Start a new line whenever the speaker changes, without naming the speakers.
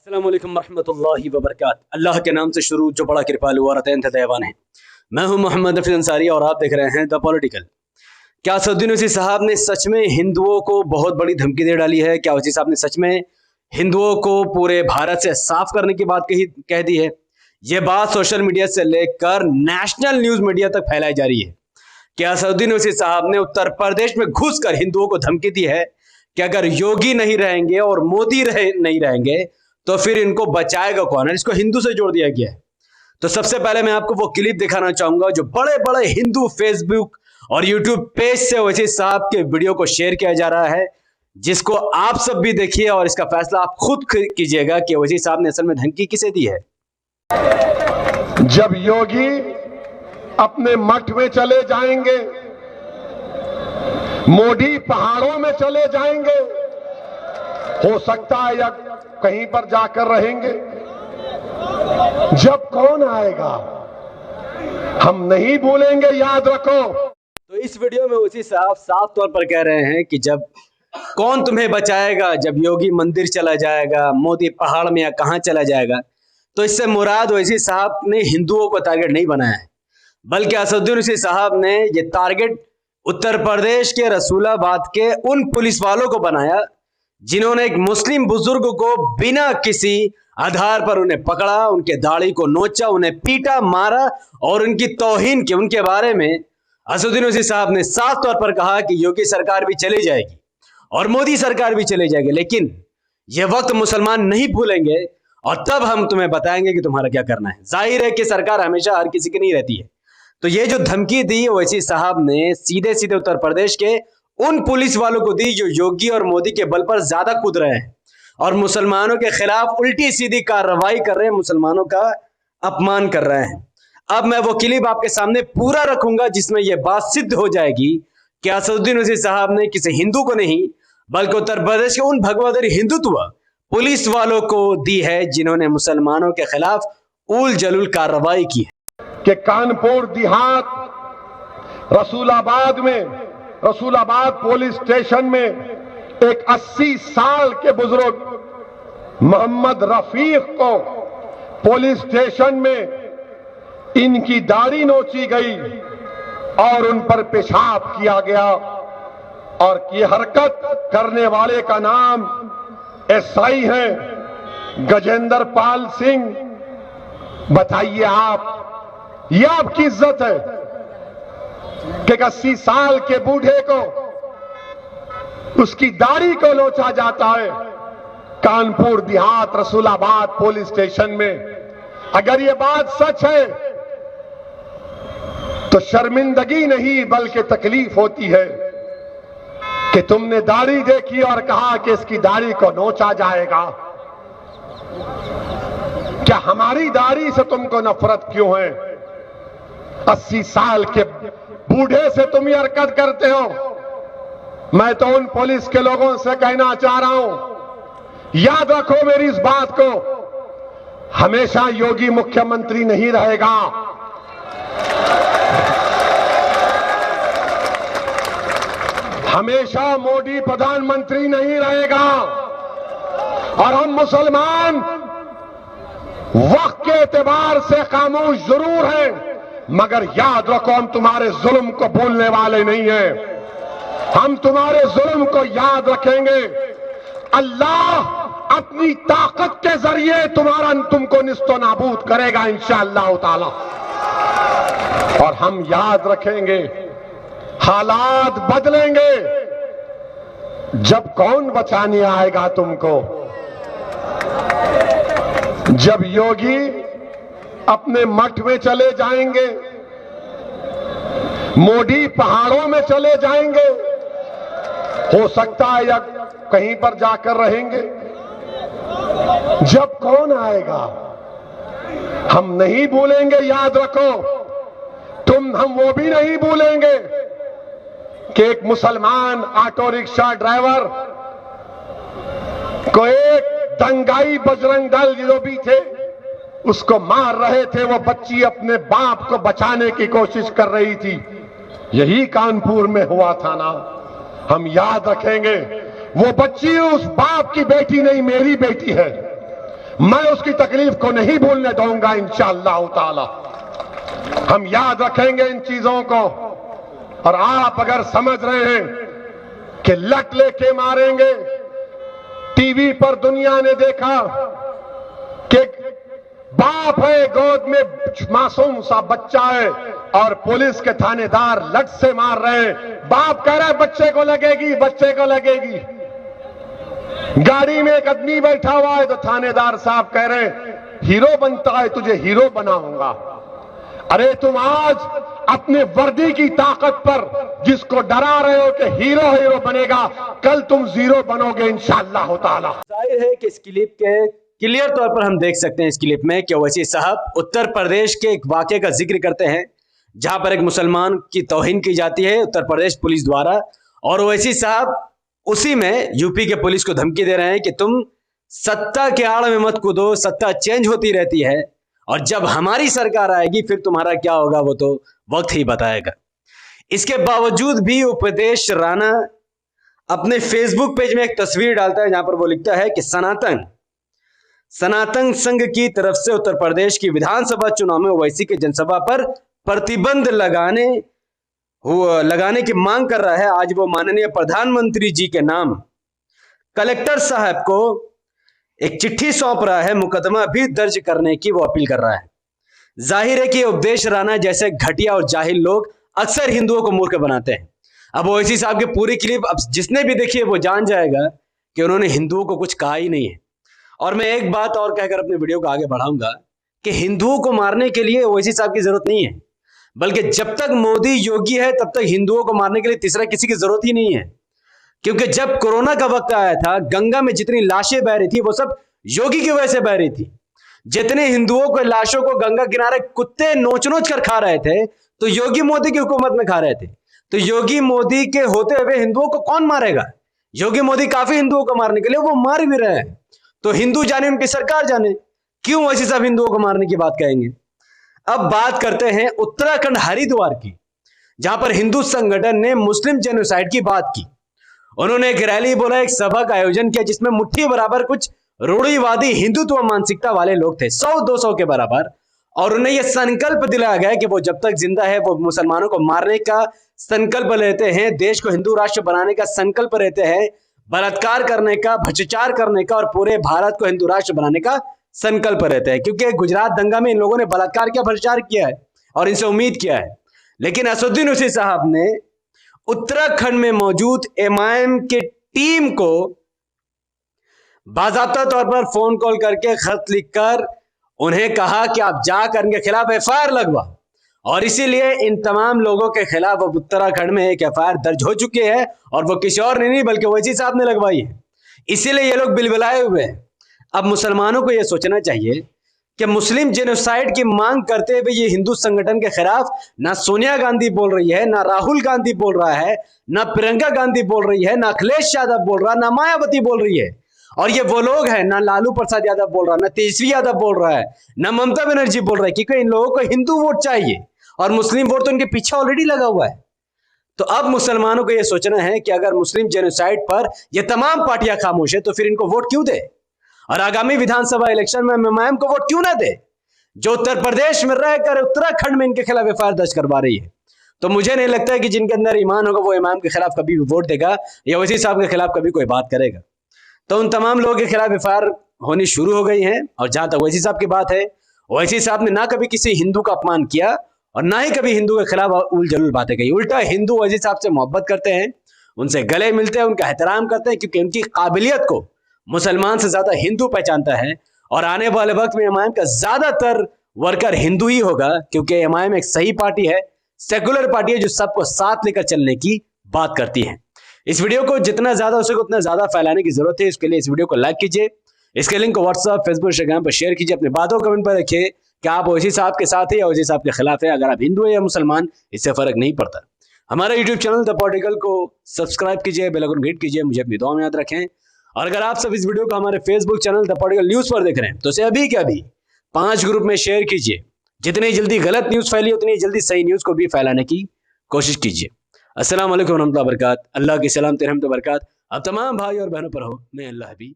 अस्सलाम वालेकुम रहमतुल्लाहि व बरकातहू। अल्लाह के नाम से शुरू जो बड़ा कृपालु और अत्यंत दयावान है। मैं हूं मोहम्मद हफीज अंसारी और आप देख रहे हैं द पॉलिटिकल। क्या असदुद्दीन ओवैसी साहब ने सच में हिंदुओं को बहुत बड़ी धमकी दे डाली है? क्या ओवैसी साहब ने सच में हिंदुओं को पूरे भारत से साफ करने की बात कह दी है? ये बात सोशल मीडिया से लेकर नेशनल न्यूज मीडिया तक फैलाई जा रही है। क्या असदुद्दीन ओवैसी साहब ने उत्तर प्रदेश में घुसकर हिंदुओं को धमकी दी है कि अगर योगी नहीं रहेंगे और मोदी नहीं रहेंगे तो फिर इनको बचाएगा कौन? है इसको हिंदू से जोड़ दिया गया है। तो सबसे पहले मैं आपको वो क्लिप दिखाना चाहूंगा जो बड़े बड़े हिंदू फेसबुक और यूट्यूब पेज से ओवैसी साहब के वीडियो को शेयर किया जा रहा है, जिसको आप सब भी देखिए और इसका फैसला आप खुद कीजिएगा कि ओवैसी साहब ने असल में धमकी किसे दी है।
जब योगी अपने मठ में चले जाएंगे, मोदी पहाड़ों में चले जाएंगे, हो सकता है या कहीं पर जाकर रहेंगे, जब कौन आएगा हम नहीं भूलेंगे, याद रखो।
तो इस वीडियो में ओवैसी साहब साफ तौर पर कह रहे हैं कि जब कौन तुम्हें बचाएगा, जब योगी मंदिर चला जाएगा, मोदी पहाड़ में या कहां चला जाएगा। तो इससे मुराद ओवैसी साहब ने हिंदुओं को टारगेट नहीं बनाया है, बल्कि असदुद्दीन ओवैसी साहब ने ये टारगेट उत्तर प्रदेश के रसूलाबाद के उन पुलिस वालों को बनाया जिन्होंने एक मुस्लिम बुजुर्ग को बिना किसी आधार पर उन्हें पकड़ा, उनके दाढ़ी को नोचा, उन्हें पीटा, मारा और उनकी तौहीन की। उनके बारे में असदुद्दीन ओवैसी साहब ने साफ तौर पर कहा कि योगी सरकार भी चली जाएगी और मोदी सरकार भी चली जाएगी, लेकिन यह वक्त मुसलमान नहीं भूलेंगे और तब हम तुम्हें बताएंगे कि तुम्हारा क्या करना है। जाहिर है कि सरकार हमेशा हर किसी की नहीं रहती है। तो ये जो धमकी दी ओवैसी साहब ने सीधे सीधे उत्तर प्रदेश के उन पुलिस वालों को दी जो योगी और मोदी के बल पर ज्यादा कूद रहे हैं और मुसलमानों के खिलाफ उल्टी सीधी कार्रवाई कर रहे हैं, मुसलमानों का अपमान कर रहे हैं। अब मैं वो क्लिप आपके सामने पूरा रखूंगा जिसमें यह बात सिद्ध हो जाएगी कि असदुद्दीन ओवैसी साहब ने किसी हिंदू को नहीं बल्कि उत्तर प्रदेश के उन भगवादरी हिंदुत्व पुलिस वालों को दी है जिन्होंने मुसलमानों के खिलाफ उल जलूल कार्रवाई की है।
कि कानपुर देहात रसूलाबाद पुलिस स्टेशन में एक 80 साल के बुजुर्ग मोहम्मद रफीक को पुलिस स्टेशन में इनकी दाढ़ी नोची गई और उन पर पेशाब किया गया और ये हरकत करने वाले का नाम एसआई है गजेंद्र पाल सिंह। बताइए आप, ये आपकी इज्जत है कि 80 साल के बूढ़े को उसकी दाढ़ी को नोचा जाता है कानपुर देहात रसूलाबाद पुलिस स्टेशन में। अगर ये बात सच है तो शर्मिंदगी नहीं बल्कि तकलीफ होती है कि तुमने दाढ़ी देखी और कहा कि इसकी दाढ़ी को नोचा जाएगा। क्या हमारी दाढ़ी से तुमको नफरत क्यों है? 80 साल के बूढ़े से तुम ये हरकत करते हो। मैं तो उन पुलिस के लोगों से कहना चाह रहा हूं, याद रखो मेरी इस बात को, हमेशा योगी मुख्यमंत्री नहीं रहेगा। हमेशा मोदी प्रधानमंत्री नहीं रहेगा। और हम मुसलमान वक्त के एतबार से खामोश जरूर हैं, मगर याद रखो हम तुम्हारे जुल्म को भूलने वाले नहीं हैं। हम तुम्हारे जुल्म को याद रखेंगे। अल्लाह अपनी ताकत के जरिए तुमको निस्तो नाबूद करेगा इंशाअल्लाह ताला। और हम याद रखेंगे, हालात बदलेंगे। जब कौन बचाने आएगा तुमको? जब योगी अपने मठ में चले जाएंगे, मोदी पहाड़ों में चले जाएंगे, हो सकता है या कहीं पर जाकर रहेंगे, जब कौन आएगा हम नहीं भूलेंगे, याद रखो। हम वो भी नहीं भूलेंगे कि एक मुसलमान ऑटो रिक्शा ड्राइवर को एक दंगाई बजरंग दल जो भी थे उसको मार रहे थे। वो बच्ची अपने बाप को बचाने की कोशिश कर रही थी। यही कानपुर में हुआ था ना। हम याद रखेंगे, वो बच्ची उस बाप की बेटी नहीं, मेरी बेटी है। मैं उसकी तकलीफ को नहीं भूलने दूंगा इंशाअल्लाह ताला। हम याद रखेंगे इन चीजों को। और आप अगर समझ रहे हैं कि लट लेके मारेंगे, टीवी पर दुनिया ने देखा कि बाप है, गोद में मासूम सा बच्चा है और पुलिस के थानेदार लट से मार रहे हैं। बाप कह रहा है बच्चे को लगेगी, बच्चे को लगेगी। गाड़ी में एक आदमी बैठा हुआ है तो थानेदार साहब कह रहे हैं हीरो बनता है, तुझे हीरो बनाऊंगा। अरे तुम आज अपने वर्दी की ताकत पर जिसको डरा रहे हो कि हीरो हीरो बनेगा, कल तुम जीरो बनोगे इंशाअल्लाह ताला।
जाहिर है कि इस क्लिप के क्लियर तौर पर हम देख सकते हैं इस क्लिप में कि ओवैसी साहब उत्तर प्रदेश के एक वाकये का जिक्र करते हैं जहां पर एक मुसलमान की तौहीन की जाती है उत्तर प्रदेश पुलिस द्वारा, और ओवैसी साहब उसी में यूपी के पुलिस को धमकी दे रहे हैं कि तुम सत्ता के आड़ में मत कूदो, सत्ता चेंज होती रहती है और जब हमारी सरकार आएगी फिर तुम्हारा क्या होगा वो तो वक्त ही बताएगा। इसके बावजूद भी उपदेश राणा अपने फेसबुक पेज में एक तस्वीर डालता है जहां पर वो लिखता है कि सनातन संघ की तरफ से उत्तर प्रदेश की विधानसभा चुनाव में ओवैसी के जनसभा पर प्रतिबंध लगाने की मांग कर रहा है। आज वो माननीय प्रधानमंत्री जी के नाम कलेक्टर साहब को एक चिट्ठी सौंप रहा है, मुकदमा भी दर्ज करने की वो अपील कर रहा है। जाहिर है कि उपदेश राणा जैसे घटिया और जाहिल लोग अक्सर हिंदुओं को मूर्ख बनाते हैं। अब ओवैसी साहब की पूरी क्लिप अब जिसने भी देखी है वो जान जाएगा कि उन्होंने हिंदुओं को कुछ कहा ही नहीं है। और मैं एक बात और कहकर अपने वीडियो को आगे बढ़ाऊंगा कि हिंदुओं को मारने के लिए ओवैसी साहब की जरूरत नहीं है, बल्कि जब तक मोदी योगी है तब तक हिंदुओं को मारने के लिए तीसरा किसी की जरूरत ही नहीं है। क्योंकि जब कोरोना का वक्त आया था, गंगा में जितनी लाशें बह रही थी वो सब योगी की वजह से बह रही थी। जितने हिंदुओं को लाशों को गंगा किनारे कुत्ते नोच नोच कर खा रहे थे तो योगी मोदी की हुकूमत में खा रहे थे। तो योगी मोदी के होते हुए हिंदुओं को कौन मारेगा? योगी मोदी काफी हिंदुओं को मारने के लिए वो मार भी रहे हैं। तो हिंदू जाने उनकी सरकार जाने, क्यों वैसे सब हिंदुओं को मारने की बात कहेंगे। अब बात करते हैं उत्तराखंड हरिद्वार की, जहां पर हिंदू संगठन ने मुस्लिम जेनोसाइड की बात की। उन्होंने एक रैली बोला, एक सभा का आयोजन किया जिसमें मुट्ठी बराबर कुछ रूढ़िवादी हिंदुत्व मानसिकता वाले लोग थे, 100-200 के बराबर। और उन्हें यह संकल्प दिलाया गया कि वो जब तक जिंदा है वो मुसलमानों को मारने का संकल्प लेते हैं, देश को हिंदू राष्ट्र बनाने का संकल्प लेते हैं, बलात्कार करने का, भ्रष्टाचार करने का और पूरे भारत को हिंदू राष्ट्र बनाने का संकल्प रहते हैं। क्योंकि गुजरात दंगा में इन लोगों ने बलात्कार किया, भ्रष्टाचार किया है और इनसे उम्मीद किया है। लेकिन असदुद्दीन ओवैसी साहब ने उत्तराखंड में मौजूद एमआईएम की टीम को बाज़ाब्ता तौर पर फोन कॉल करके खत लिखकर उन्हें कहा कि आप जाकर इनके खिलाफ एफआईआर लगवा, और इसीलिए इन तमाम लोगों के खिलाफ अब उत्तराखंड में एक एफआईआर दर्ज हो चुकी है और वो किसी और ने नहीं बल्कि ओवैसी साहब ने लगवाई है। इसीलिए ये लोग बिलबिलाए हुए हैं। अब मुसलमानों को यह सोचना चाहिए कि मुस्लिम जेनोसाइड की मांग करते हुए ये हिंदू संगठन के खिलाफ ना सोनिया गांधी बोल रही है, ना राहुल गांधी बोल रहा है, ना प्रियंका गांधी बोल रही है, ना अखिलेश यादव बोल रहा है, ना मायावती बोल रही है। और ये वो लोग हैं, ना लालू प्रसाद यादव बोल रहा है, ना तेजस्वी यादव बोल रहा है, ना ममता बनर्जी बोल रहा है, क्योंकि इन लोगों को हिंदू वोट चाहिए और मुस्लिम वोट तो उनके पीछे ऑलरेडी लगा हुआ है। तो अब मुसलमानों को यह सोचना है कि अगर मुस्लिम जेनोसाइड पर ये तमाम पार्टियां खामोश है तो फिर इनको वोट क्यों दे, और आगामी विधानसभा इलेक्शन में एमआईएम को वोट क्यों ना दे, जो उत्तर प्रदेश में रहकर उत्तराखंड में इनके खिलाफ एफआईआर दर्ज करवा रही है। तो मुझे नहीं लगता है कि जिनके अंदर ईमान होगा वो एमआईएम के खिलाफ कभी भी वोट देगा या ओवैसी साहब के खिलाफ कभी कोई बात करेगा। तो उन तमाम लोगों के खिलाफ एफआईआर होनी शुरू हो गई है। और जहां तक ओवैसी साहब की बात है, ओवैसी साहब ने ना कभी किसी हिंदू का अपमान किया और ना ही कभी हिंदू के खिलाफ उल जलूल बातें कही। उल्टा हिंदू ओवैसी साहब से मोहब्बत करते हैं, उनसे गले मिलते हैं, उनका एहतराम करते हैं, क्योंकि उनकी काबिलियत को मुसलमान से ज्यादा हिंदू पहचानता है। और आने वाले वक्त में एमआईएम का ज्यादातर वर्कर हिंदू ही होगा, क्योंकि एमआईएम एक सही पार्टी है, सेकुलर पार्टी है जो सबको साथ लेकर चलने की बात करती है। इस वीडियो को जितना ज्यादा हो सके उतना ज्यादा फैलाने की जरूरत है। इसके लिए इस वीडियो को लाइक कीजिए, इसके लिंक को व्हाट्सएप, फेसबुक, इंस्टाग्राम पर शेयर कीजिए। अपने बातों को कमेंट पर रखिए कि आप ओवैसी साहब के साथ है या ओवैसी साहब के खिलाफ है। अगर आप हिंदू है या मुसलमान, इससे फर्क नहीं पड़ता। हमारे यूट्यूब चैनल द पॉलिटिकल को सब्सक्राइब कीजिए, बेल आइकन हिट कीजिए, मुझे अपनी दुआ में याद रखें। और अगर आप सब इस वीडियो को हमारे Facebook channel the political news पर देख रहे हैं तो इसे अभी के अभी 5 ग्रुप में शेयर कीजिए। जितनी जल्दी गलत न्यूज फैली उतनी जल्दी सही न्यूज को भी फैलाने की कोशिश कीजिए। अस्सलाम वालेकुम रहमतुल्लाहि व बरकात। अल्लाह की सलामत रहमत व बरकात अब तमाम भाई और बहनों पर हो। मैं अल्लाह हबीब।